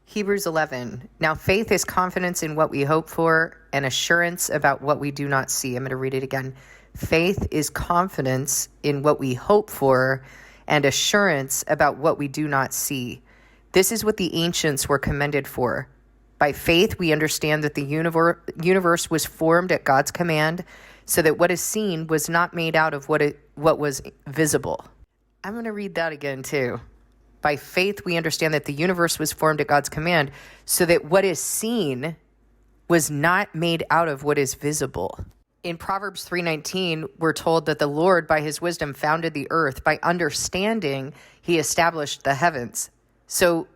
Hebrews 11. Now faith is confidence in what we hope for and assurance about what we do not see. I'm going to read it again. Faith is confidence in what we hope for and assurance about what we do not see. This is what the ancients were commended for. By faith, we understand that the universe was formed at God's command, so that what is seen was not made out of what was visible. I'm going to read that again too. By faith, we understand that the universe was formed at God's command, so that what is seen was not made out of what is visible. In Proverbs 3:19, we're told that the Lord, by his wisdom, founded the earth. By understanding, he established the heavens. So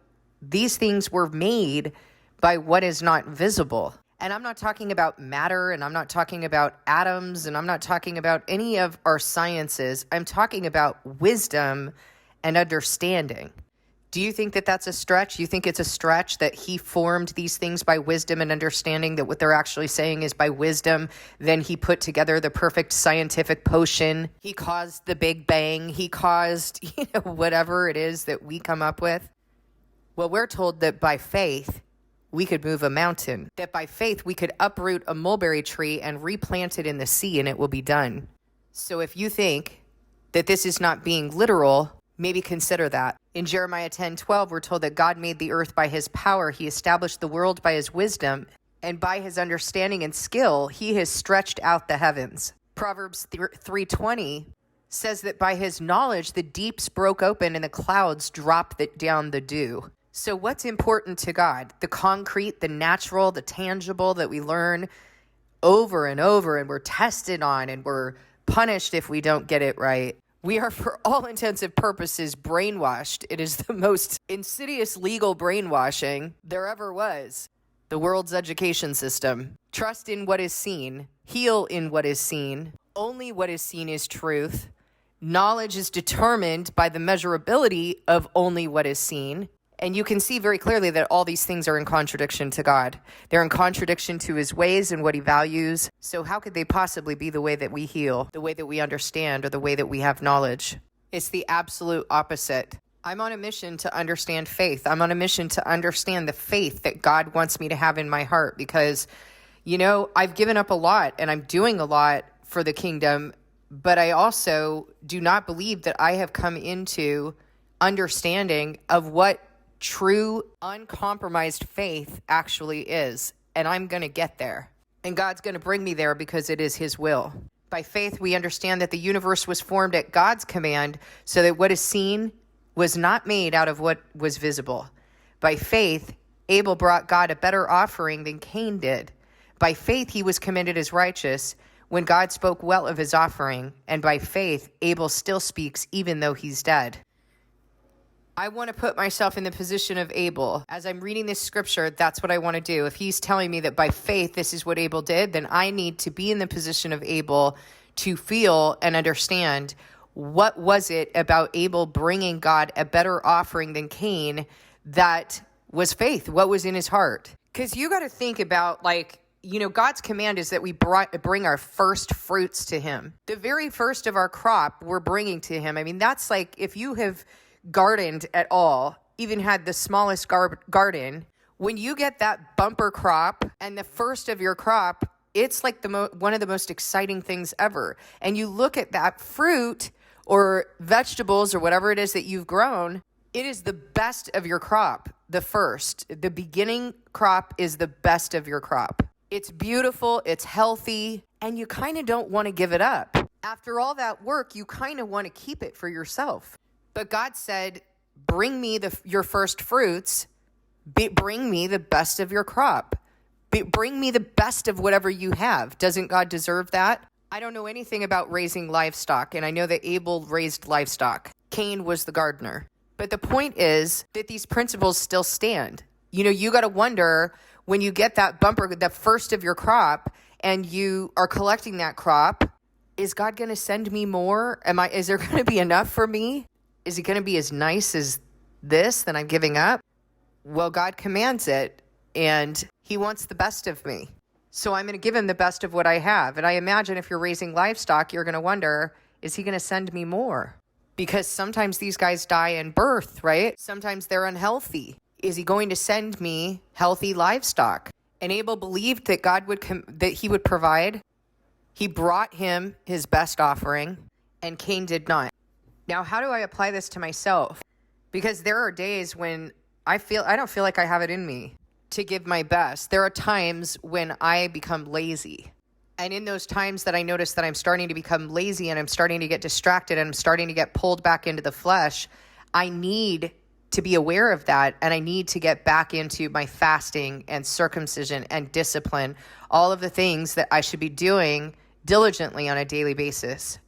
these things were made by what is not visible. And I'm not talking about matter, and I'm not talking about atoms, and I'm not talking about any of our sciences. I'm talking about wisdom and understanding. Do you think that that's a stretch? You think it's a stretch that he formed these things by wisdom and understanding, that what they're actually saying is by wisdom, then he put together the perfect scientific potion. He caused the Big Bang. He caused, whatever it is that we come up with. Well, we're told that by faith, we could move a mountain, that by faith, we could uproot a mulberry tree and replant it in the sea and it will be done. So if you think that this is not being literal, maybe consider that. In Jeremiah 10:12, we're told that God made the earth by his power. He established the world by his wisdom, and by his understanding and skill, he has stretched out the heavens. Proverbs 3:20 says that by his knowledge, the deeps broke open and the clouds dropped down the dew. So what's important to God? The concrete, the natural, the tangible that we learn over and over, and we're tested on, and we're punished if we don't get it right. We are, for all intents and purposes, brainwashed. It is the most insidious legal brainwashing there ever was. The world's education system. Trust in what is seen. Heal in what is seen. Only what is seen is truth. Knowledge is determined by the measurability of only what is seen. And you can see very clearly that all these things are in contradiction to God. They're in contradiction to his ways and what he values. So how could they possibly be the way that we heal, the way that we understand, or the way that we have knowledge? It's the absolute opposite. I'm on a mission to understand faith. I'm on a mission to understand the faith that God wants me to have in my heart, because, I've given up a lot and I'm doing a lot for the kingdom, but I also do not believe that I have come into understanding of what true, uncompromised faith actually is. And I'm going to get there. And God's going to bring me there because it is his will. By faith, we understand that the universe was formed at God's command, so that what is seen was not made out of what was visible. By faith, Abel brought God a better offering than Cain did. By faith, he was commended as righteous when God spoke well of his offering. And by faith, Abel still speaks even though he's dead. I want to put myself in the position of Abel. As I'm reading this scripture, that's what I want to do. If he's telling me that by faith this is what Abel did, then I need to be in the position of Abel to feel and understand what was it about Abel bringing God a better offering than Cain that was faith? What was in his heart? Because you got to think about, God's command is that we bring our first fruits to him. The very first of our crop we're bringing to him. I mean, that's like if you have gardened at all, even had the smallest garden, when you get that bumper crop and the first of your crop, it's like one of the most exciting things ever. And you look at that fruit or vegetables or whatever it is that you've grown, it is the best of your crop. The beginning crop is the best of your crop. It's beautiful, it's healthy, and you kind of don't want to give it up. After all that work, you kind of want to keep it for yourself. But God said, bring me your first fruits, bring me the best of your crop, bring me the best of whatever you have. Doesn't God deserve that? I don't know anything about raising livestock, and I know that Abel raised livestock. Cain was the gardener. But the point is that these principles still stand. You got to wonder, when you get that bumper, the first of your crop, and you are collecting that crop, is God going to send me more? Is there going to be enough for me? Is it going to be as nice as this that I'm giving up? Well, God commands it, and he wants the best of me. So I'm going to give him the best of what I have. And I imagine if you're raising livestock, you're going to wonder, is he going to send me more? Because sometimes these guys die in birth, right? Sometimes they're unhealthy. Is he going to send me healthy livestock? And Abel believed that God would that he would provide. He brought him his best offering, and Cain did not. Now, how do I apply this to myself? Because there are days when I don't feel like I have it in me to give my best. There are times when I become lazy. And in those times that I notice that I'm starting to become lazy and I'm starting to get distracted and I'm starting to get pulled back into the flesh, I need to be aware of that, and I need to get back into my fasting and circumcision and discipline, all of the things that I should be doing diligently on a daily basis.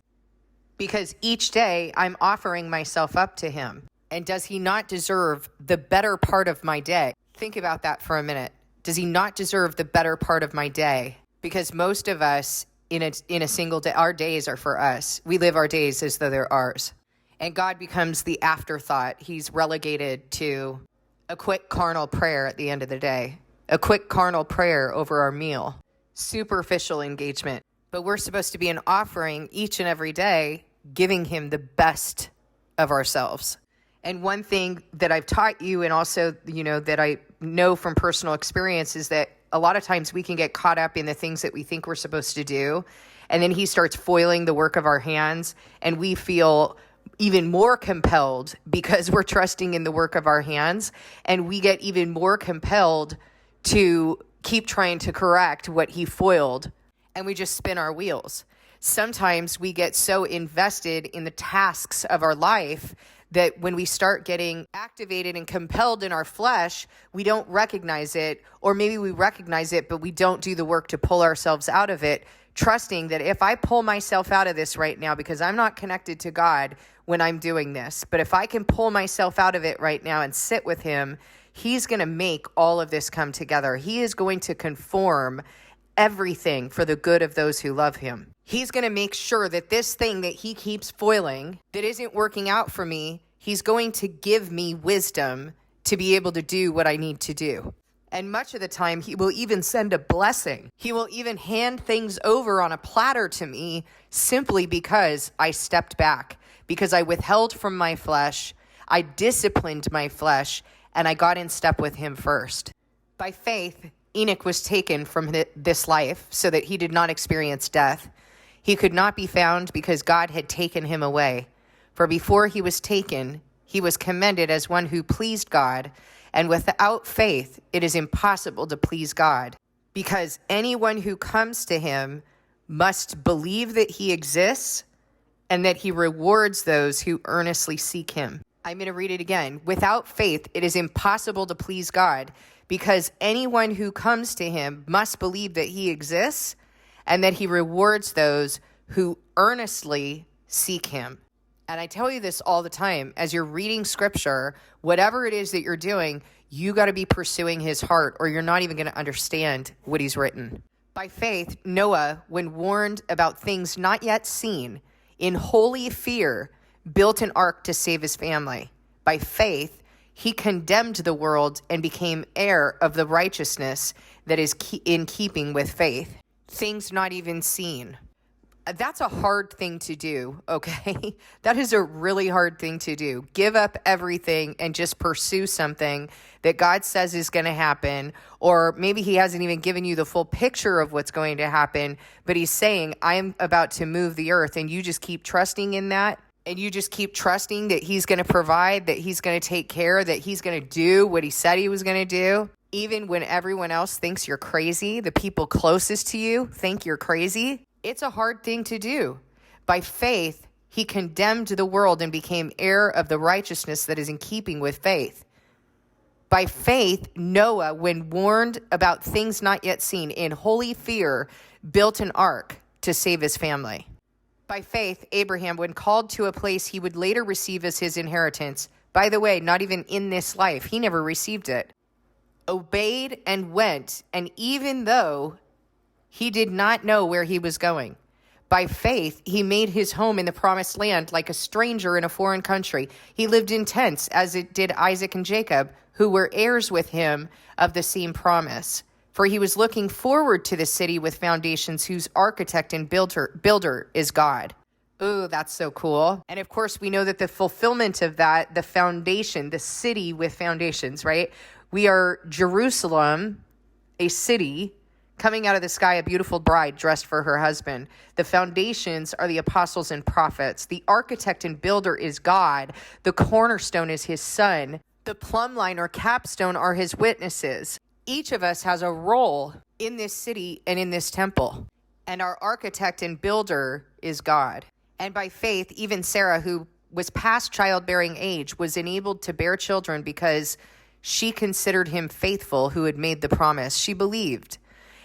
Because each day I'm offering myself up to him. And does he not deserve the better part of my day? Think about that for a minute. Does he not deserve the better part of my day? Because most of us in a single day, our days are for us. We live our days as though they're ours. And God becomes the afterthought. He's relegated to a quick carnal prayer at the end of the day, a quick carnal prayer over our meal, superficial engagement. But we're supposed to be an offering each and every day, giving him the best of ourselves. And one thing that I've taught you, and also, that I know from personal experience, is that a lot of times we can get caught up in the things that we think we're supposed to do. And then he starts foiling the work of our hands, and we feel even more compelled because we're trusting in the work of our hands, and we get even more compelled to keep trying to correct what he foiled, and we just spin our wheels. Sometimes we get so invested in the tasks of our life that when we start getting activated and compelled in our flesh, we don't recognize it, or maybe we recognize it, but we don't do the work to pull ourselves out of it, trusting that if I pull myself out of this right now, because I'm not connected to God when I'm doing this, but if I can pull myself out of it right now and sit with him, he's going to make all of this come together. He is going to conform everything for the good of those who love him. He's going to make sure that this thing that he keeps foiling, that isn't working out for me, he's going to give me wisdom to be able to do what I need to do. And much of the time, he will even send a blessing. He will even hand things over on a platter to me simply because I stepped back, because I withheld from my flesh, I disciplined my flesh, and I got in step with him first. By faith, Enoch was taken from this life so that he did not experience death. He could not be found because God had taken him away. For before he was taken, he was commended as one who pleased God. And without faith, it is impossible to please God, because anyone who comes to him must believe that he exists and that he rewards those who earnestly seek him. I'm going to read it again. Without faith, it is impossible to please God, because anyone who comes to him must believe that he exists and that he rewards those who earnestly seek him. And I tell you this all the time, as you're reading scripture, whatever it is that you're doing, you got to be pursuing his heart, or you're not even going to understand what he's written. By faith, Noah, when warned about things not yet seen, in holy fear, built an ark to save his family. By faith, he condemned the world and became heir of the righteousness that is in keeping with faith. Things not even seen. That's a hard thing to do, okay? That is a really hard thing to do. Give up everything and just pursue something that God says is going to happen, or maybe he hasn't even given you the full picture of what's going to happen, but he's saying, I am about to move the earth, and you just keep trusting in that, and you just keep trusting that he's going to provide, that he's going to take care, that he's going to do what he said he was going to do. Even when everyone else thinks you're crazy, the people closest to you think you're crazy. It's a hard thing to do. By faith, he condemned the world and became heir of the righteousness that is in keeping with faith. By faith, Noah, when warned about things not yet seen, in holy fear, built an ark to save his family. By faith, Abraham, when called to a place he would later receive as his inheritance, by the way, not even in this life, he never received it, obeyed and went, and even though he did not know where he was going, by faith, he made his home in the promised land like a stranger in a foreign country. He lived in tents, as it did Isaac and Jacob, who were heirs with him of the same promise. For he was looking forward to the city with foundations, whose architect and builder is God. Ooh, that's so cool. And of course, we know that the fulfillment of that, the foundation, the city with foundations, right? We are Jerusalem, a city coming out of the sky, a beautiful bride dressed for her husband. The foundations are the apostles and prophets. The architect and builder is God. The cornerstone is his son. The plumb line or capstone are his witnesses. Each of us has a role in this city and in this temple. And our architect and builder is God. And by faith, even Sarah, who was past childbearing age, was enabled to bear children because she considered him faithful who had made the promise. She believed.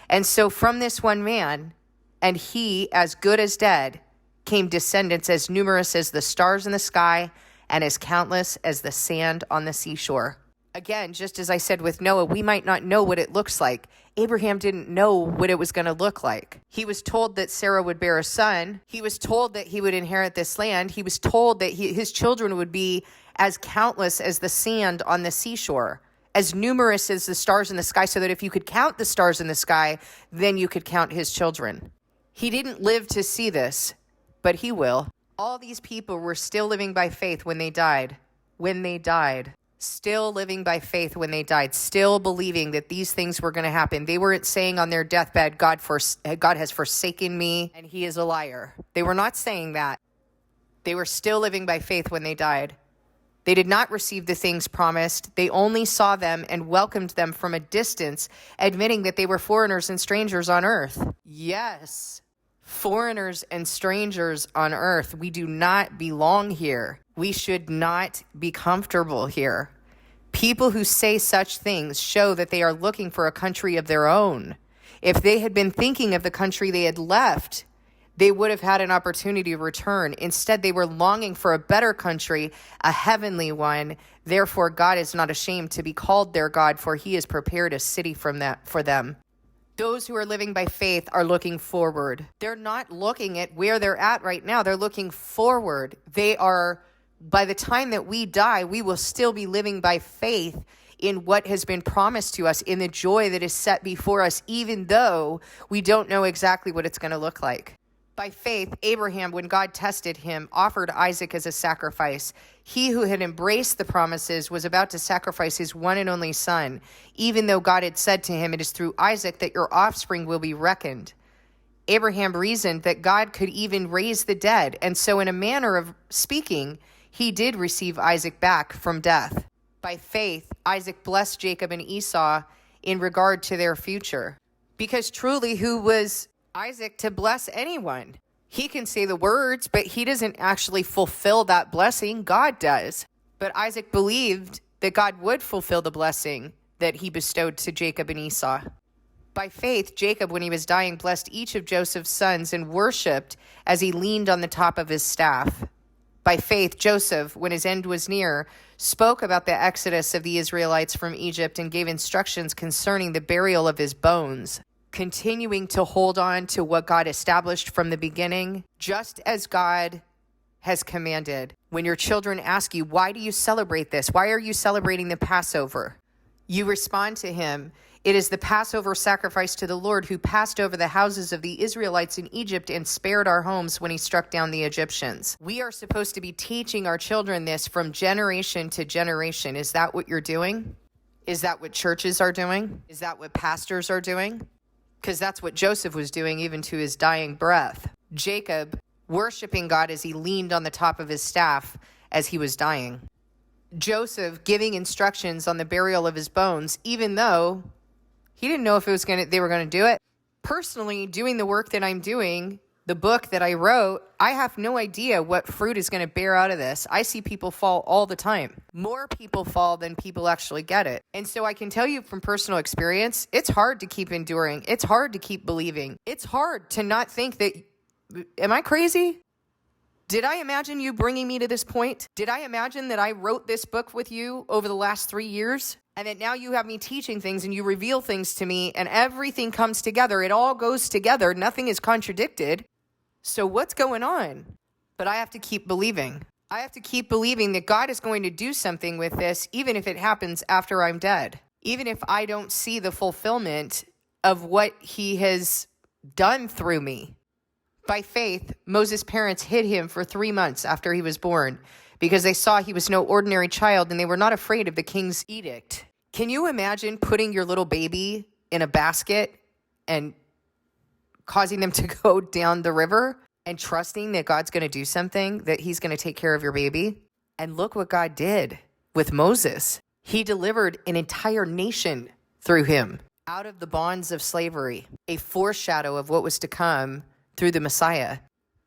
And so from this one man, and he as good as dead, came descendants as numerous as the stars in the sky and as countless as the sand on the seashore. Again, just as I said with Noah, we might not know what it looks like. Abraham didn't know what it was going to look like. He was told that Sarah would bear a son. He was told that he would inherit this land. He was told that his children would be as countless as the sand on the seashore, as numerous as the stars in the sky, so that if you could count the stars in the sky, then you could count his children. He didn't live to see this, but he will. All these people were still living by faith when they died. Still living by faith when they died, still believing that these things were going to happen. They weren't saying on their deathbed, God has forsaken me and he is a liar. They were not saying that. They were still living by faith when they died. They did not receive the things promised. They only saw them and welcomed them from a distance, admitting that they were foreigners and strangers on earth. Yes, foreigners and strangers on earth. We do not belong here. We should not be comfortable here. People who say such things show that they are looking for a country of their own. If they had been thinking of the country they had left, they would have had an opportunity to return. Instead, they were longing for a better country, a heavenly one. Therefore, God is not ashamed to be called their God, for he has prepared a city for them. Those who are living by faith are looking forward. They're not looking at where they're at right now. They're looking forward. By the time that we die, we will still be living by faith in what has been promised to us, in the joy that is set before us, even though we don't know exactly what it's going to look like. By faith, Abraham, when God tested him, offered Isaac as a sacrifice. He who had embraced the promises was about to sacrifice his one and only son, even though God had said to him, "It is through Isaac that your offspring will be reckoned." Abraham reasoned that God could even raise the dead, and so in a manner of speaking, he did receive Isaac back from death. By faith, Isaac blessed Jacob and Esau in regard to their future. Because truly, who was Isaac to bless anyone? He can say the words, but he doesn't actually fulfill that blessing. God does. But Isaac believed that God would fulfill the blessing that he bestowed to Jacob and Esau. By faith, Jacob, when he was dying, blessed each of Joseph's sons and worshipped as he leaned on the top of his staff. By faith, Joseph, when his end was near, spoke about the exodus of the Israelites from Egypt and gave instructions concerning the burial of his bones, continuing to hold on to what God established from the beginning, just as God has commanded. When your children ask you, "Why do you celebrate this? Why are you celebrating the Passover?" you respond to him, "It is the Passover sacrifice to the Lord who passed over the houses of the Israelites in Egypt and spared our homes when he struck down the Egyptians." We are supposed to be teaching our children this from generation to generation. Is that what you're doing? Is that what churches are doing? Is that what pastors are doing? Because that's what Joseph was doing even to his dying breath. Jacob worshiping God as he leaned on the top of his staff as he was dying. Joseph giving instructions on the burial of his bones, even though he didn't know if they were going to do it. Personally, doing the work that I'm doing, the book that I wrote, I have no idea what fruit is going to bear out of this. I see people fall all the time. More people fall than people actually get it. And so I can tell you from personal experience, it's hard to keep enduring. It's hard to keep believing. It's hard to not think that, am I crazy? Did I imagine you bringing me to this point? Did I imagine that I wrote this book with you over the last 3 years? And that now you have me teaching things and you reveal things to me and everything comes together. It all goes together. Nothing is contradicted. So what's going on? But I have to keep believing. I have to keep believing that God is going to do something with this, even if it happens after I'm dead. Even if I don't see the fulfillment of what he has done through me. By faith, Moses' parents hid him for 3 months after he was born because they saw he was no ordinary child and they were not afraid of the king's edict. Can you imagine putting your little baby in a basket and causing them to go down the river and trusting that God's going to do something, that he's going to take care of your baby? And look what God did with Moses. He delivered an entire nation through him out of the bonds of slavery, a foreshadow of what was to come through the Messiah.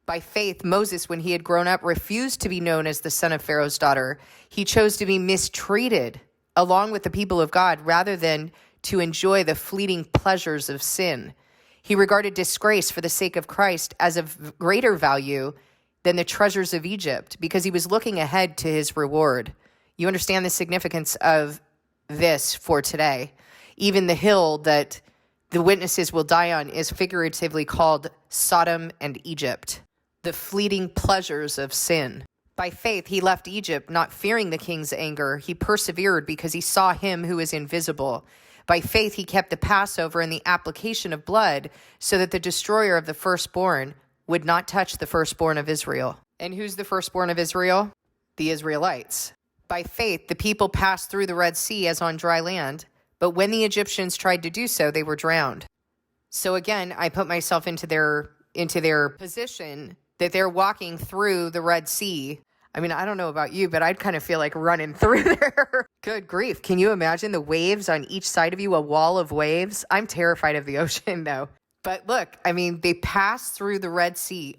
By faith, Moses, when he had grown up, refused to be known as the son of Pharaoh's daughter. He chose to be mistreated along with the people of God rather than to enjoy the fleeting pleasures of sin. He regarded disgrace for the sake of Christ as of greater value than the treasures of Egypt because he was looking ahead to his reward. You understand the significance of this for today. Even the hill that the witnesses will die on is figuratively called Sodom and Egypt, the fleeting pleasures of sin. By faith, he left Egypt, not fearing the king's anger. He persevered because he saw him who is invisible. By faith, he kept the Passover and the application of blood so that the destroyer of the firstborn would not touch the firstborn of Israel. And who's the firstborn of Israel? The Israelites. By faith, the people passed through the Red Sea as on dry land. But when the Egyptians tried to do so, they were drowned. So again, I put myself into their position that they're walking through the Red Sea. I mean, I don't know about you, but I'd kind of feel like running through there. Good grief. Can you imagine the waves on each side of you, a wall of waves? I'm terrified of the ocean, though. But look, I mean, they passed through the Red Sea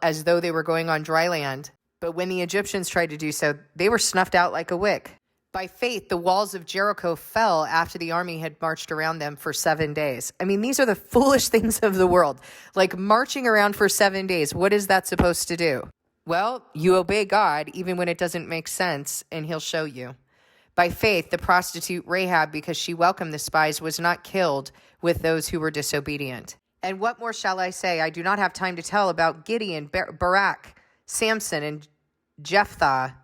as though they were going on dry land. But when the Egyptians tried to do so, they were snuffed out like a wick. By faith, the walls of Jericho fell after the army had marched around them for 7 days. I mean, these are the foolish things of the world. Like marching around for 7 days, what is that supposed to do? Well, you obey God even when it doesn't make sense, and he'll show you. By faith, the prostitute Rahab, because she welcomed the spies, was not killed with those who were disobedient. And what more shall I say? I do not have time to tell about Gideon, Barak, Samson, and Jephthah,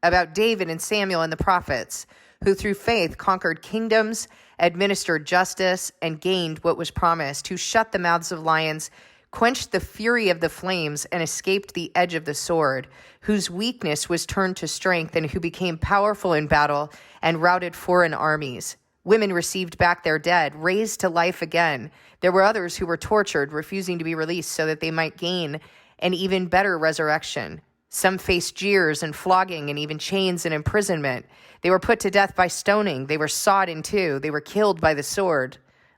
about David and Samuel and the prophets, who through faith conquered kingdoms, administered justice, and gained what was promised, who shut the mouths of lions, quenched the fury of the flames, and escaped the edge of the sword, whose weakness was turned to strength, and who became powerful in battle and routed foreign armies. Women received back their dead, raised to life again. There were others who were tortured, refusing to be released so that they might gain an even better resurrection. Some faced jeers and flogging and even chains and imprisonment. They were put to death by stoning. They were sawed in two. They were killed by the sword.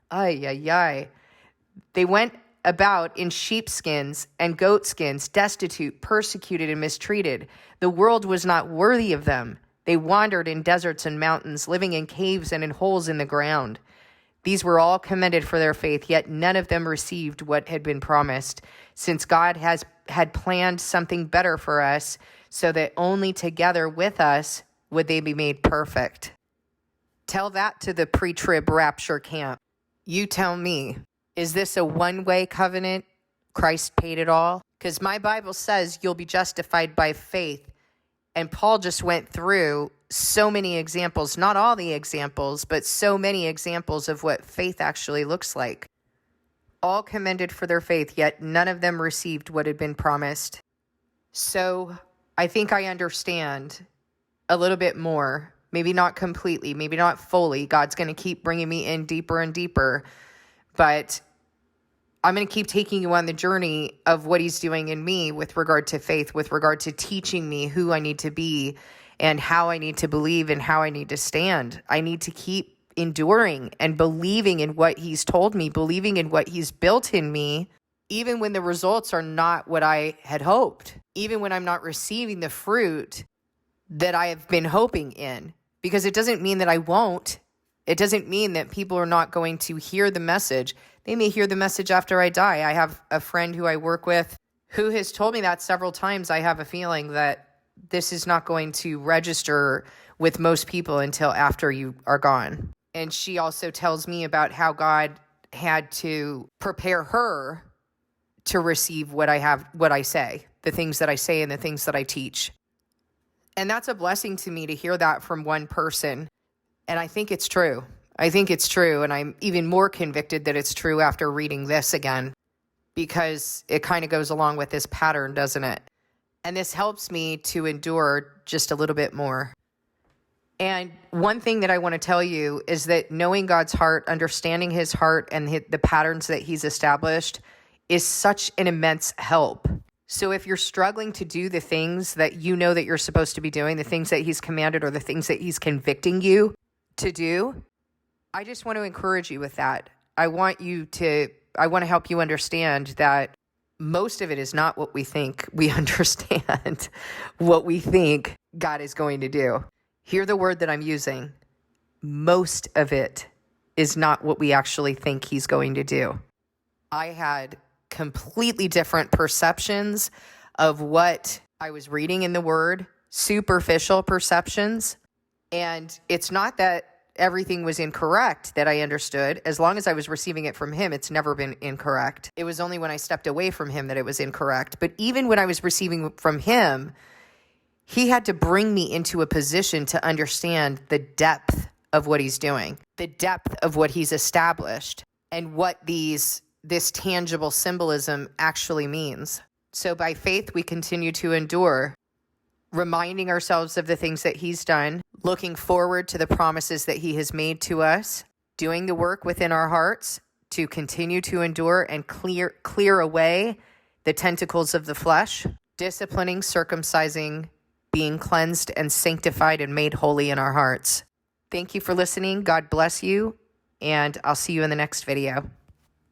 Ay, ay, ay. They went about in sheepskins and goatskins, destitute, persecuted, and mistreated. The world was not worthy of them. They wandered in deserts and mountains, living in caves and in holes in the ground. These were all commended for their faith, yet none of them received what had been promised, since God had planned something better for us, so that only together with us would they be made perfect. Tell that to the pre-trib rapture camp. You tell me, is this a one-way covenant? Christ paid it all? Because my Bible says you'll be justified by faith. And Paul just went through so many examples, not all the examples, but so many examples of what faith actually looks like. All commended for their faith, yet none of them received what had been promised. So I think I understand a little bit more, maybe not completely, maybe not fully. God's going to keep bringing me in deeper and deeper, but I'm going to keep taking you on the journey of what he's doing in me with regard to faith, with regard to teaching me who I need to be and how I need to believe and how I need to stand. I need to keep enduring and believing in what he's told me, believing in what he's built in me, even when the results are not what I had hoped, even when I'm not receiving the fruit that I have been hoping in, because it doesn't mean that I won't. It doesn't mean that people are not going to hear the message. They may hear the message after I die. I have a friend who I work with who has told me that several times. I have a feeling that this is not going to register with most people until after you are gone. And she also tells me about how God had to prepare her to receive what I say, the things that I say and the things that I teach. And that's a blessing to me to hear that from one person. And I think it's true. I think it's true. And I'm even more convicted that it's true after reading this again, because it kind of goes along with this pattern, doesn't it? And this helps me to endure just a little bit more. And one thing that I want to tell you is that knowing God's heart, understanding his heart and the patterns that he's established is such an immense help. So if you're struggling to do the things that you know that you're supposed to be doing, the things that he's commanded or the things that he's convicting you to do, I just want to encourage you with that. I want to help you understand that most of it is not what we think we understand, what we think God is going to do. Hear the word that I'm using. Most of it is not what we actually think he's going to do. I had completely different perceptions of what I was reading in the word, superficial perceptions. And it's not that everything was incorrect that I understood. As long as I was receiving it from him, it's never been incorrect. It was only when I stepped away from him that it was incorrect. But even when I was receiving from him, he had to bring me into a position to understand the depth of what he's doing, the depth of what he's established, and what this tangible symbolism actually means. So by faith, we continue to endure, reminding ourselves of the things that he's done, looking forward to the promises that he has made to us, doing the work within our hearts to continue to endure and clear away the tentacles of the flesh, disciplining, circumcising, being cleansed and sanctified and made holy in our hearts. Thank you for listening. God bless you, and I'll see you in the next video.